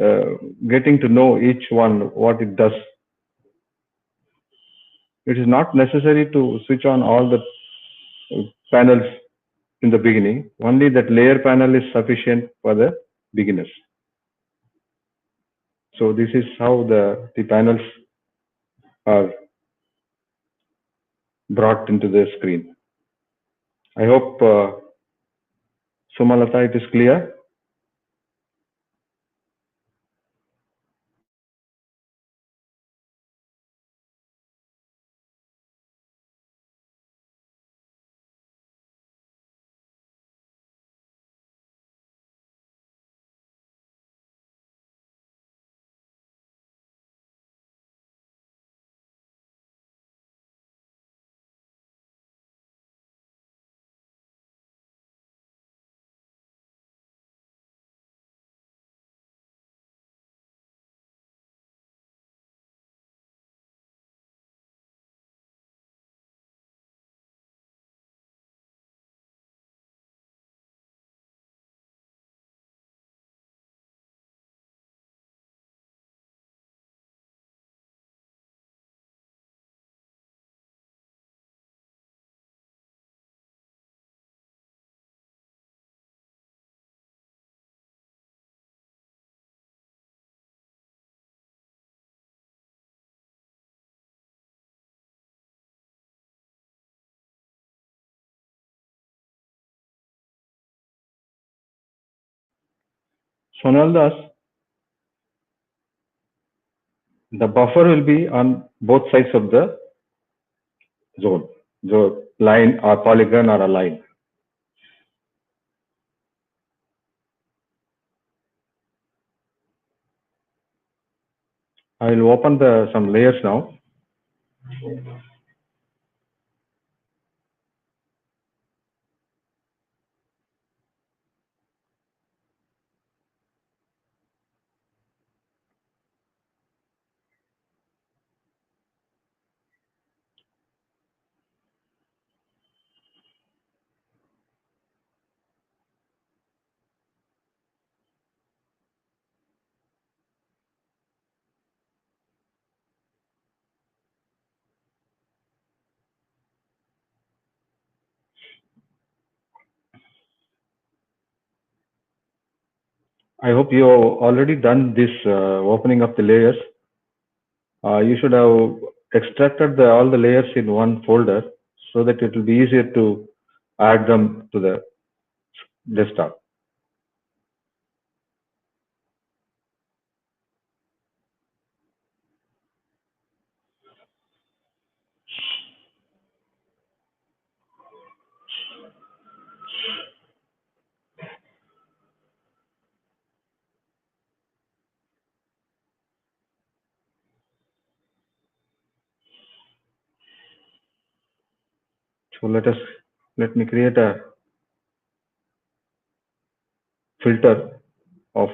uh, getting to know each one what it does. It is not necessary to switch on all the panels in the beginning. Only that layer panel is sufficient for the beginners. So this is how the panels are brought into the screen. I hope Sumalata it is clear. Sonal Das, the buffer will be on both sides of the zone. So line or polygon or a line. I will open the some layers now. I hope you have already done this opening of the layers. You should have extracted all the layers in one folder so that it will be easier to add them to the desktop. So let me create a filter of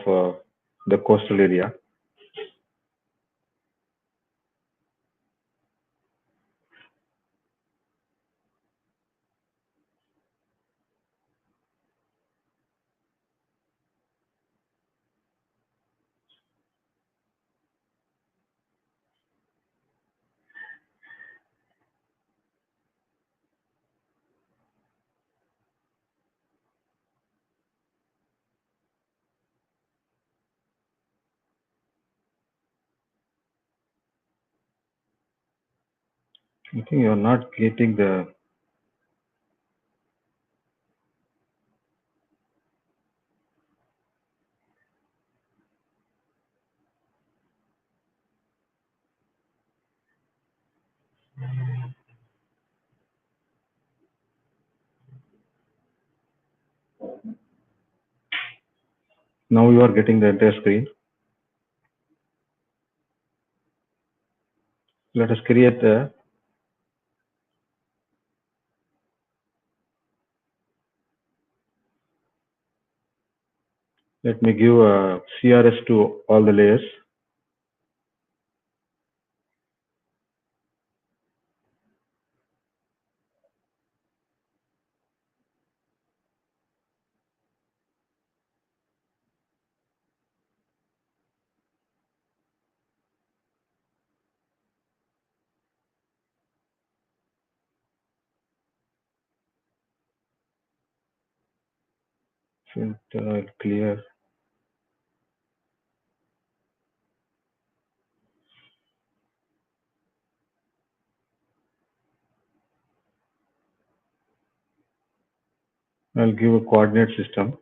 the coastal area. I think you are not getting the. Now you are getting the entire screen. Let us create a. Let me give a CRS to all the layers. Filter, I'll clear. I'll give a coordinate system.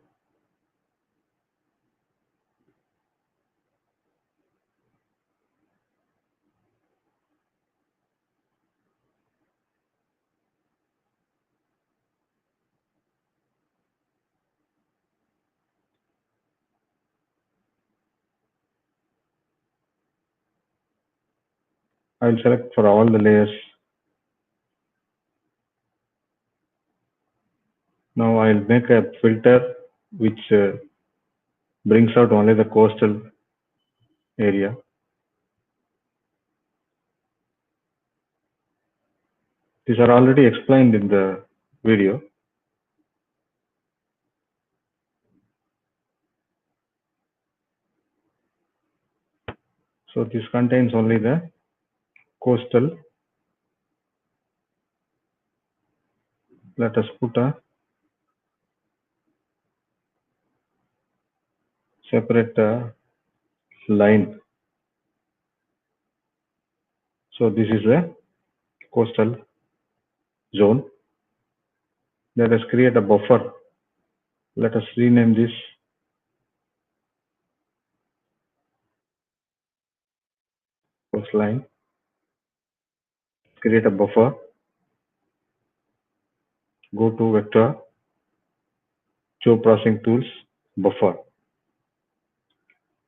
I'll select for all the layers. Now I'll make a filter which brings out only the coastal area. These are already explained in the video. So this contains only the coastal. Let us put a separate line. So this is a coastal zone. Let us create a buffer. Let us rename this coastline. Create a buffer. Go to vector, show processing tools, buffer.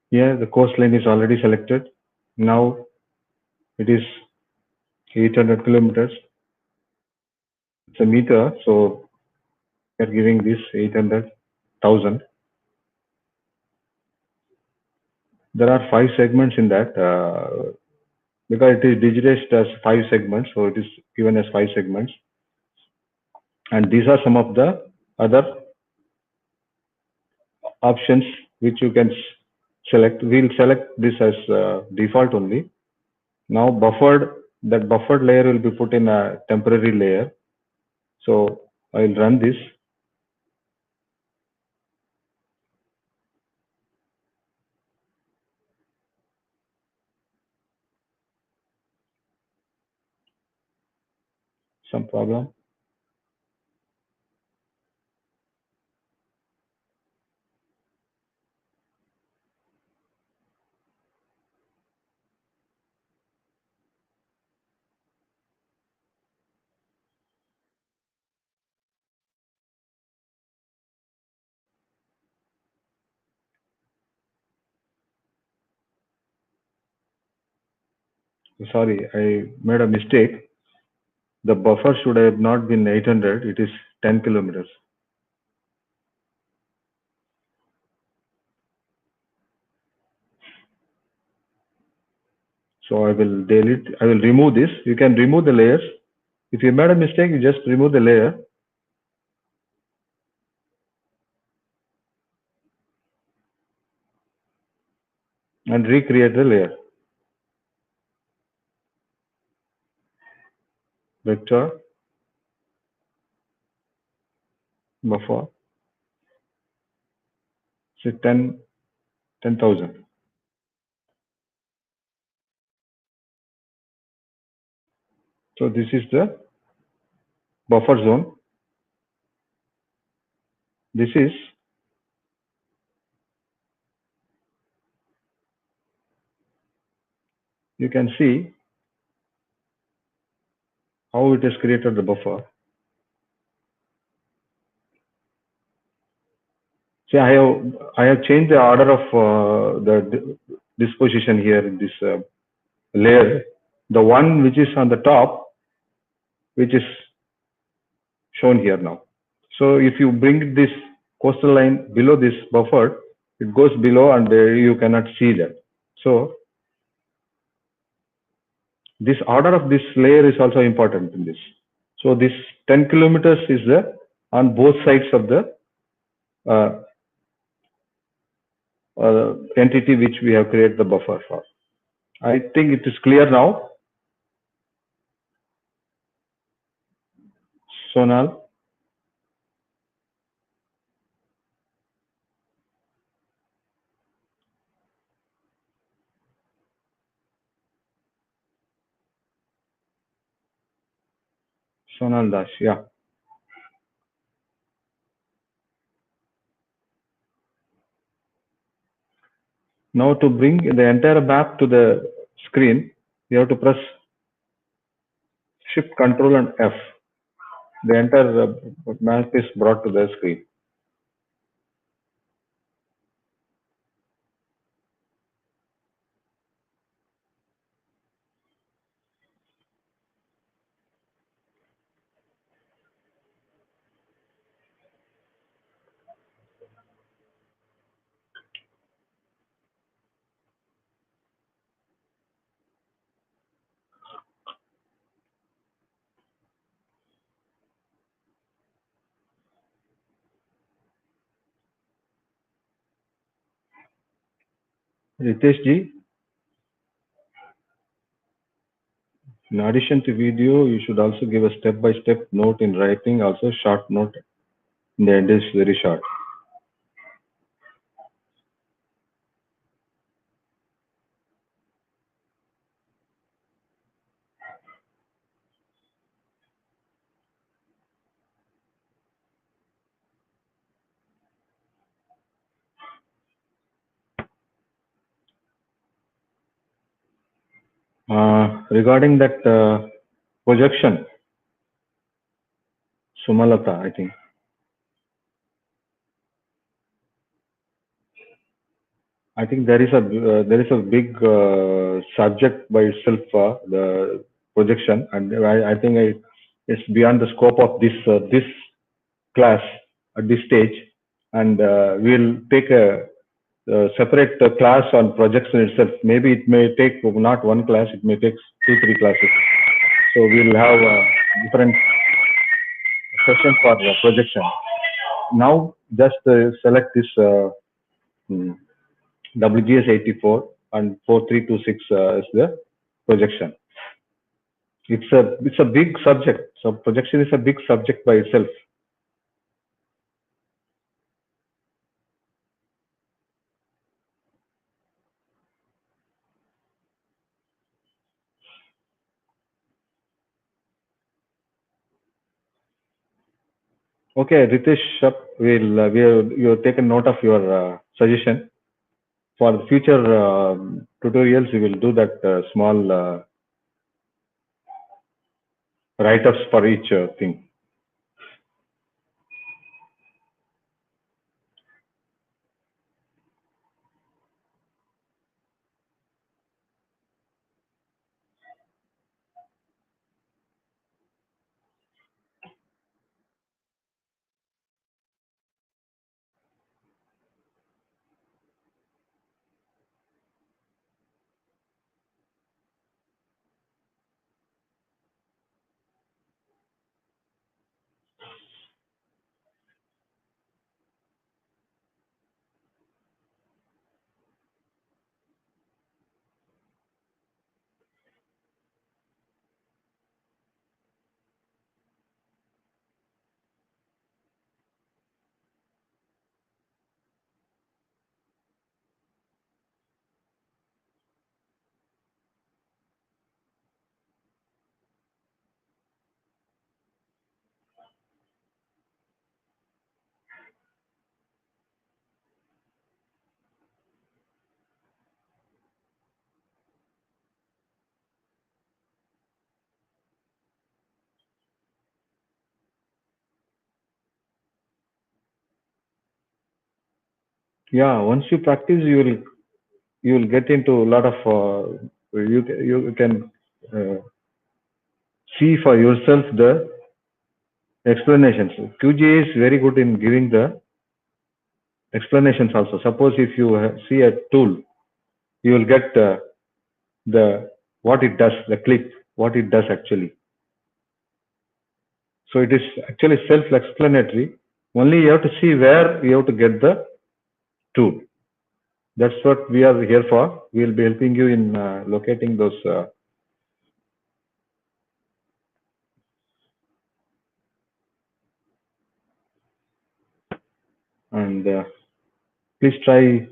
Here the coastline is already selected. Now it is 800 kilometers. It's a meter, so we are giving this 800,000. There are 5 segments in that because it is digitized as 5 segments, so it is given as 5 segments. And these are some of the other options which you can select. We'll select this as default only. Now that buffered layer will be put in a temporary layer. So I'll run this. Some problem. Sorry, I made a mistake. The buffer should have not been 800. It is 10 kilometers. So I will delete. I will remove this. You can remove the layers. If you made a mistake, you just remove the layer. And recreate the layer. Vector, buffer, say 10,000. So this is the buffer zone. This is you can see how it has created the buffer. See, I have changed the order of the disposition here in this layer. The one which is on the top, which is shown here now. So if you bring this coastal line below this buffer, it goes below and you cannot see that. So this order of this layer is also important in this. So this 10 kilometers is the on both sides of the entity which we have created the buffer for. I think it is clear now. Sonal. Sonal Dash. Yeah. Now to bring the entire map to the screen, you have to press Shift Control and F. The entire map is brought to the screen. Ritesh ji, in addition to video, you should also give a step-by-step note in writing, also short note in the end is very short. Regarding that projection, Sumalata, I think. I think there is a big subject by itself, the projection, and I think it's beyond the scope of this class at this stage, and we'll take a separate class on projection itself. Maybe it may take not one class; it may take two, three classes. So we'll have different session for projection. Now, just select this mm, WGS 84 and 4326 is the projection. It's a big subject. So projection is a big subject by itself. Okay, Ritesh, we'll you take a note of your suggestion. For the future tutorials, we will do that small write-ups for each thing. Yeah, once you practice, you will get into a lot of you can see for yourself the explanations. QGA is very good in giving the explanations also. Suppose if you see a tool, you will get the what it does, the click, what it does actually. So it is actually self-explanatory. Only you have to see where you have to get the tool. That's what we are here for. We will be helping you in locating those. And please try.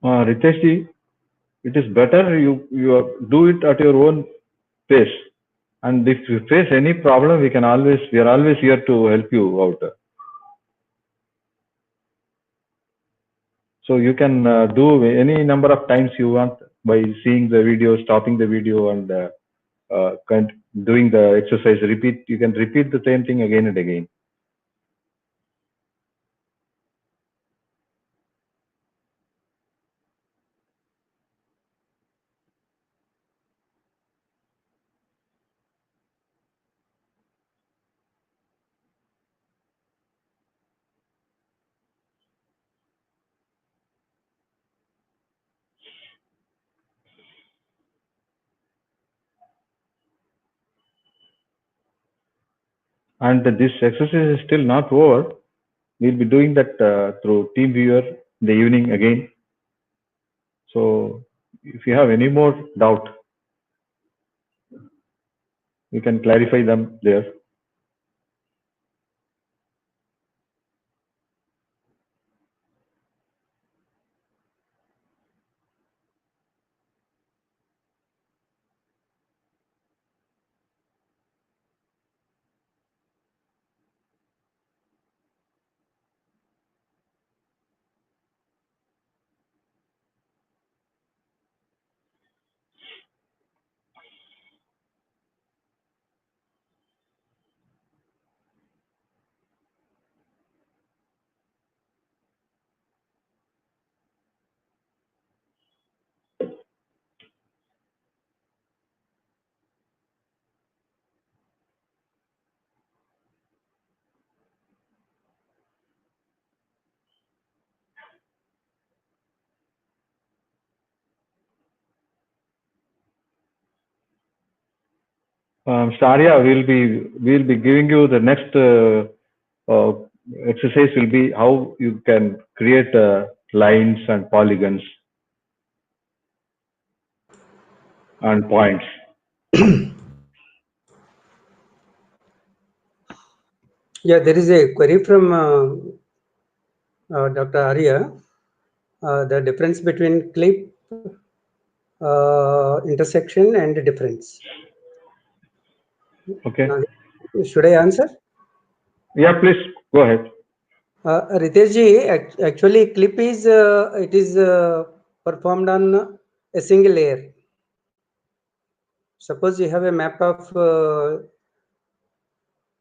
Ritesh ji, it is better you do it at your own pace. And if you face any problem, we are always here to help you out. So you can do any number of times you want by seeing the video, stopping the video, and doing the exercise. Repeat. You can repeat the same thing again and again. And this exercise is still not over. We'll be doing that through TeamViewer in the evening again. So if you have any more doubt, you can clarify them there. Sharia, we'll be giving you the next uh, exercise will be how you can create lines and polygons and points. Yeah, there is a query from Dr. Arya. The difference between clip, intersection, and difference. Okay. Now, should I answer? Yeah, please go ahead. Ritesh ji, actually, clip is it is performed on a single layer. Suppose you have a map of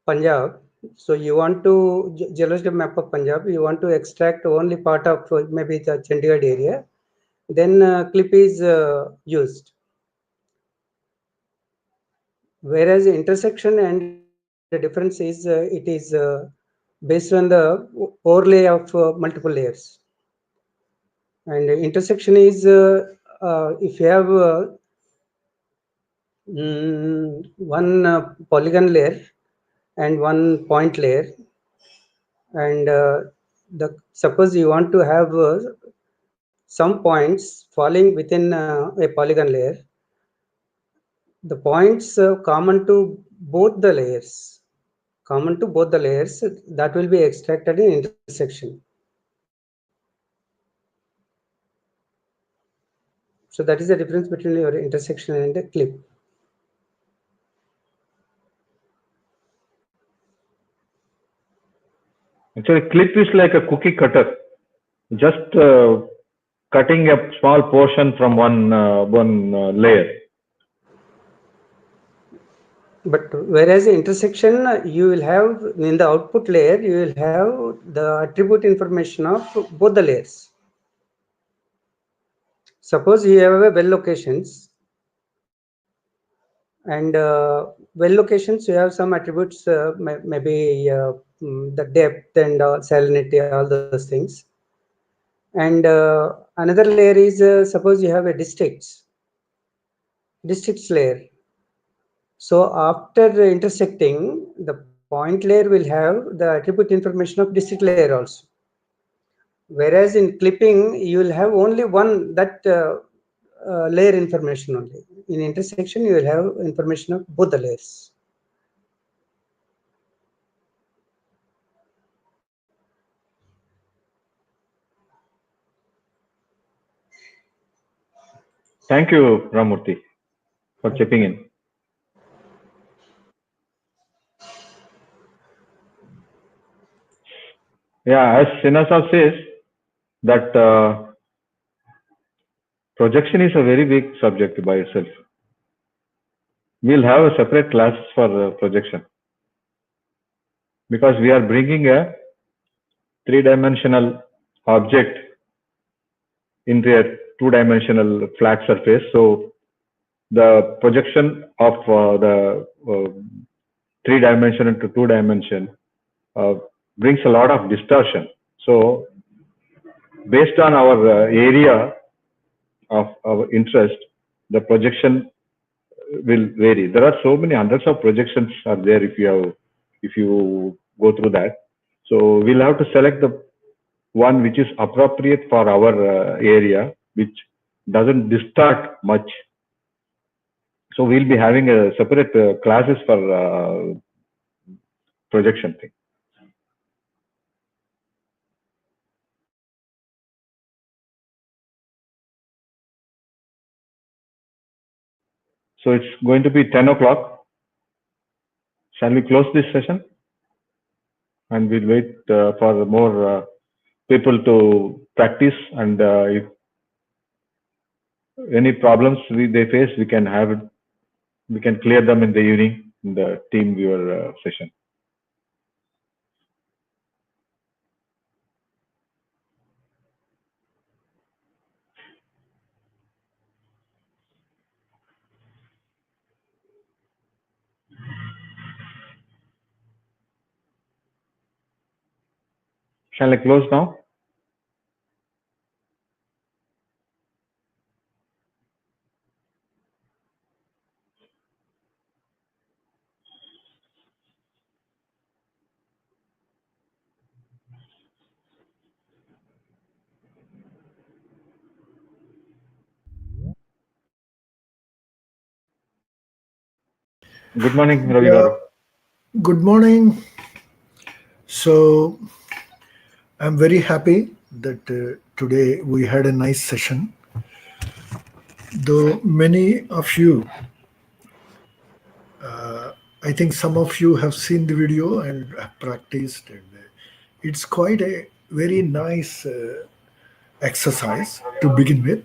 Punjab, so you want to geological map of Punjab. You want to extract only part of maybe the Chandigarh area. Then clip is used. Whereas intersection and the difference is it is based on the overlay of multiple layers. And intersection is if you have one polygon layer and one point layer, and the suppose you want to have some points falling within a polygon layer, the points common to both the layers that will be extracted in intersection. So that is the difference between your intersection and a clip. Actually, clip is like a cookie cutter, just cutting a small portion from one layer. But whereas intersection, you will have in the output layer, you will have the attribute information of both the layers. Suppose you have a well locations, and well locations you have some attributes, maybe the depth and salinity, all those things. And another layer is suppose you have a districts layer. So after intersecting, the point layer will have the attribute information of district layer also. Whereas in clipping, you will have only one that layer information only. In intersection, you will have information of both the layers. Thank you, Ramurthy, for chipping in. Yeah, as Sinasa says, that projection is a very big subject by itself. We'll have a separate class for projection because we are bringing a three-dimensional object into a two-dimensional flat surface. So the projection of the three-dimension into two-dimension brings a lot of distortion. So based on our area of our interest, the projection will vary. There are so many hundreds of projections are there if you go through that. So we'll have to select the one which is appropriate for our area, which doesn't distort much. So we'll be having a separate classes for projection thing. So it's going to be 10 o'clock. Shall we close this session? And we'll wait for more people to practice. And if any problems they face, we can clear them in the evening in the team viewer session. Shall I close now? Good morning, Ravi Yeah, Garu. good morning. So I'm very happy that today we had a nice session. Though many of you, I think some of you have seen the video and have practiced, and it's quite a very nice exercise to begin with.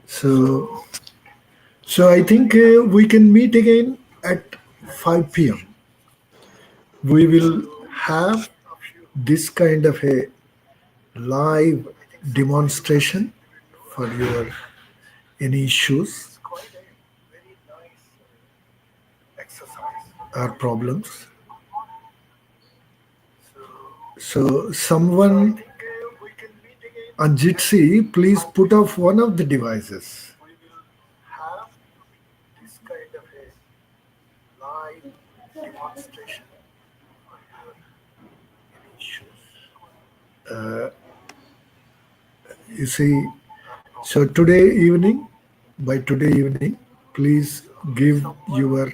So, I think we can meet again at 5 p.m. We will have this kind of a live demonstration for your any issues or problems. So someone on Jitsi, please put off one of the devices. You see, so by today evening, please give your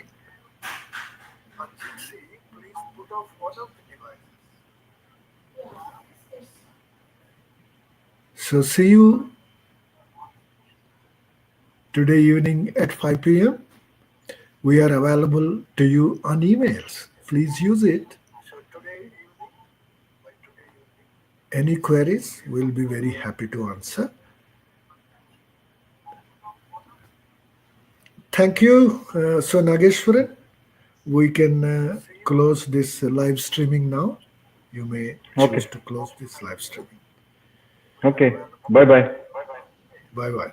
so see you today evening at 5 p.m. We are available to you on emails. Please use it. Any queries, we'll be very happy to answer. Thank you. So Nageshwaran, we can close this live streaming now. You may choose to close this live streaming. Okay. Bye-bye. Bye-bye.